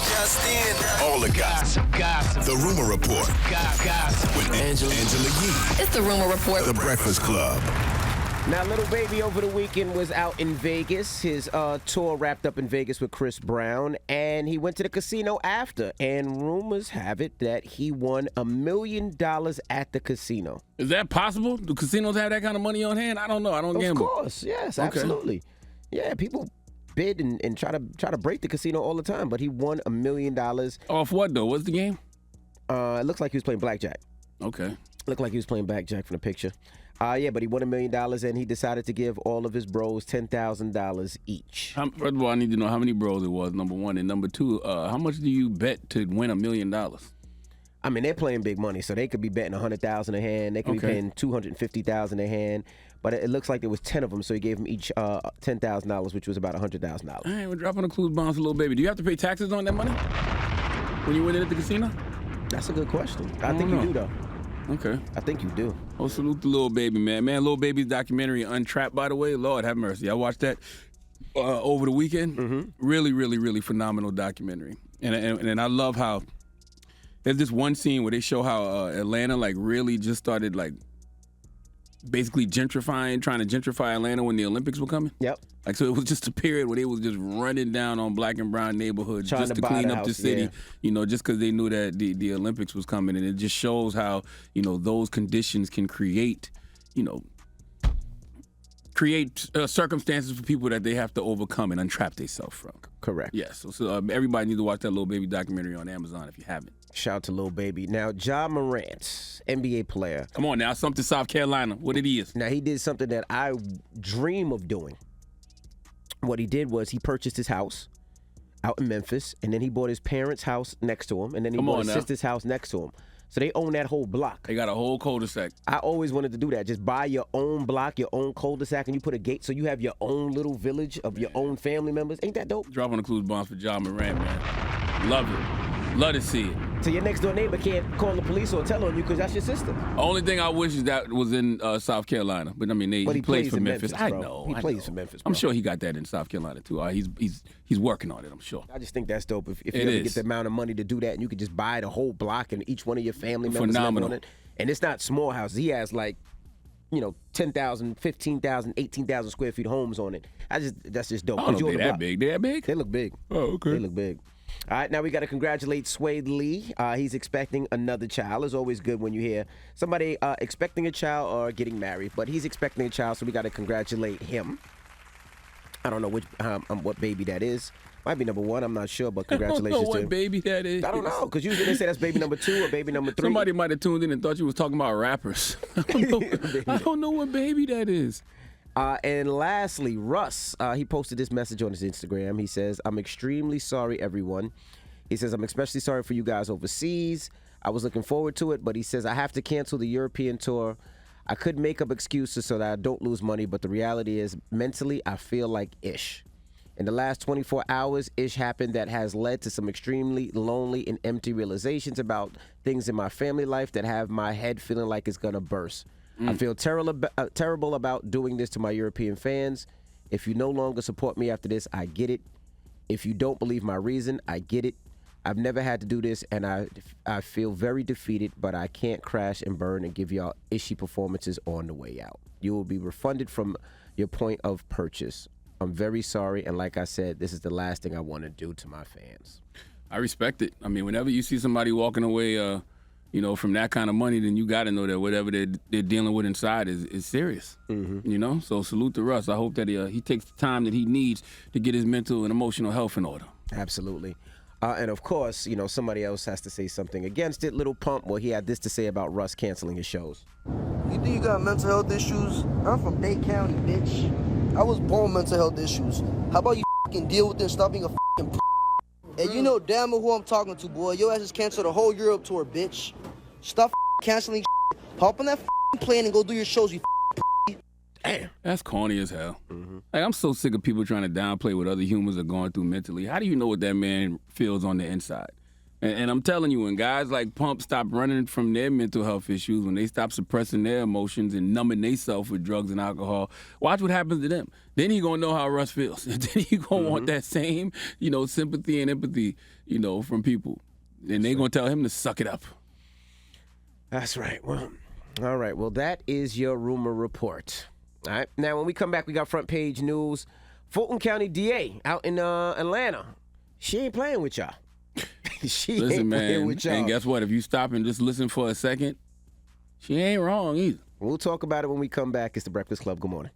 Just in. All the gossip. The Rumor Report. Gossip. With Angela Yee. It's the Rumor Report. The Breakfast Club. Now, Little Baby over the weekend was out in Vegas. His tour wrapped up in Vegas with Chris Brown, and he went to the casino after. And rumors have it that he won $1 million at the casino. Is that possible? Do casinos have that kind of money on hand? I don't know. I don't gamble. Of course, yes, absolutely. Yeah, people bid and try to break the casino all the time, but he won $1 million. Off what though? What's the game? It looks like he was playing blackjack. Okay. Looked like he was playing blackjack from the picture. Yeah, but he won $1 million, and he decided to give all of his bros $10,000 each. First of all, I need to know how many bros it was, number one. And number two, how much do you bet to win $1 million? I mean, they're playing big money, so they could be betting $100,000 a hand. They could be paying $250,000 a hand. But it looks like there was 10 of them, so he gave them each $10,000, which was about $100,000. All right, we're dropping the clues bombs, Little Baby. Do you have to pay taxes on that money when you win it at the casino? That's a good question. I think you do, though. Okay. I think you do. Oh, salute the Little Baby, man. Man, Little Baby's documentary, Untrapped, by the way. Lord have mercy. I watched that over the weekend. Mm-hmm. Really, really, really phenomenal documentary. And I love how there's this one scene where they show how Atlanta, like, really just started, like, basically trying to gentrify Atlanta when the Olympics were coming. Yep. Like, so it was just a period where they was just running down on black and brown neighborhoods Trying just to to clean buy the up the house, city, yeah. you know, just because they knew that the Olympics was coming. And it just shows how, you know, those conditions can create circumstances for people that they have to overcome and untrap themselves from. Correct. Yes. So everybody needs to watch that Little Baby documentary on Amazon if you haven't. Shout out to Lil Baby. Now, Ja Morant, NBA player. Come on now, something South Carolina. What it is. Now, he did something that I dream of doing. What he did was he purchased his house out in Memphis, and then he bought his parents' house next to him, and then he bought his sister's house next to him. So they own that whole block. They got a whole cul-de-sac. I always wanted to do that. Just buy your own block, your own cul-de-sac, and you put a gate so you have your own little village of your own family members. Ain't that dope? Dropping the clues bombs for Ja Morant, man. Love it. Love to see it. So your next door neighbor can't call the police or tell on you because that's your sister. Only thing I wish is that was in South Carolina. But I mean, he plays for Memphis. I know. He plays for Memphis, bro. I'm sure he got that in South Carolina too. He's working on it, I'm sure. I just think that's dope. If you ever get the amount of money to do that, and you could just buy the whole block and each one of your family members live on it. And it's not small houses. He has like, 10,000, 15,000, 18,000 square feet homes on it. That's just dope. I don't know if they're that big. They that big? They look big. Oh, okay. They look big. All right, now we got to congratulate Swade Lee. He's expecting another child. It's always good when you hear somebody expecting a child or getting married, but he's expecting a child, so we got to congratulate him. I don't know what baby that is. Might be number one. I'm not sure, but congratulations I don't know to what him. baby that is. I don't know, because usually they say that's baby number 2 or baby number 3. Somebody might have tuned in and thought you was talking about rappers. I don't know what baby that is. And lastly, Russ, he posted this message on his Instagram. He says, I'm extremely sorry, everyone. He says, I'm especially sorry for you guys overseas. I was looking forward to it, but he says, I have to cancel the European tour. I could make up excuses so that I don't lose money, but the reality is, mentally, I feel like ish. In the last 24 hours, ish happened that has led to some extremely lonely and empty realizations about things in my family life that have my head feeling like it's going to burst. I feel terrible about doing this to my European fans. If you no longer support me after this, I get it. If you don't believe my reason, I get it. I've never had to do this, and I feel very defeated, but I can't crash and burn and give y'all ishy performances on the way out. You will be refunded from your point of purchase. I'm very sorry, and like I said, this is the last thing I want to do to my fans. I respect it. I mean, whenever you see somebody walking away, from that kind of money, then you got to know that whatever they're dealing with inside is serious. Mm-hmm. So salute to Russ. I hope that he takes the time that he needs to get his mental and emotional health in order. Absolutely. And of course, somebody else has to say something against it. Lil Pump, well, he had this to say about Russ canceling his shows. You think you got mental health issues? I'm from Dade County, bitch. I was born with mental health issues. How about you fucking deal with it and stop being a fucking And you know damn well who I'm talking to, boy. Your ass just canceled the whole Europe tour, bitch. Stop canceling Pop on that plane and go do your shows, you Damn. That's corny as hell. Mm-hmm. Like, I'm so sick of people trying to downplay what other humans are going through mentally. How do you know what that man feels on the inside? And I'm telling you, when guys like Pump stop running from their mental health issues, when they stop suppressing their emotions and numbing themselves with drugs and alcohol, watch what happens to them. Then he gonna know how Russ feels. And then he gonna want that same, sympathy and empathy, from people. And they gonna tell him to suck it up. That's right. Well, all right. Well, that is your rumor report. All right. Now, when we come back, we got front page news. Fulton County DA out in Atlanta. She ain't playing with y'all. Listen, man, and guess what? If you stop and just listen for a second, she ain't wrong either. We'll talk about it when we come back. It's the Breakfast Club. Good morning.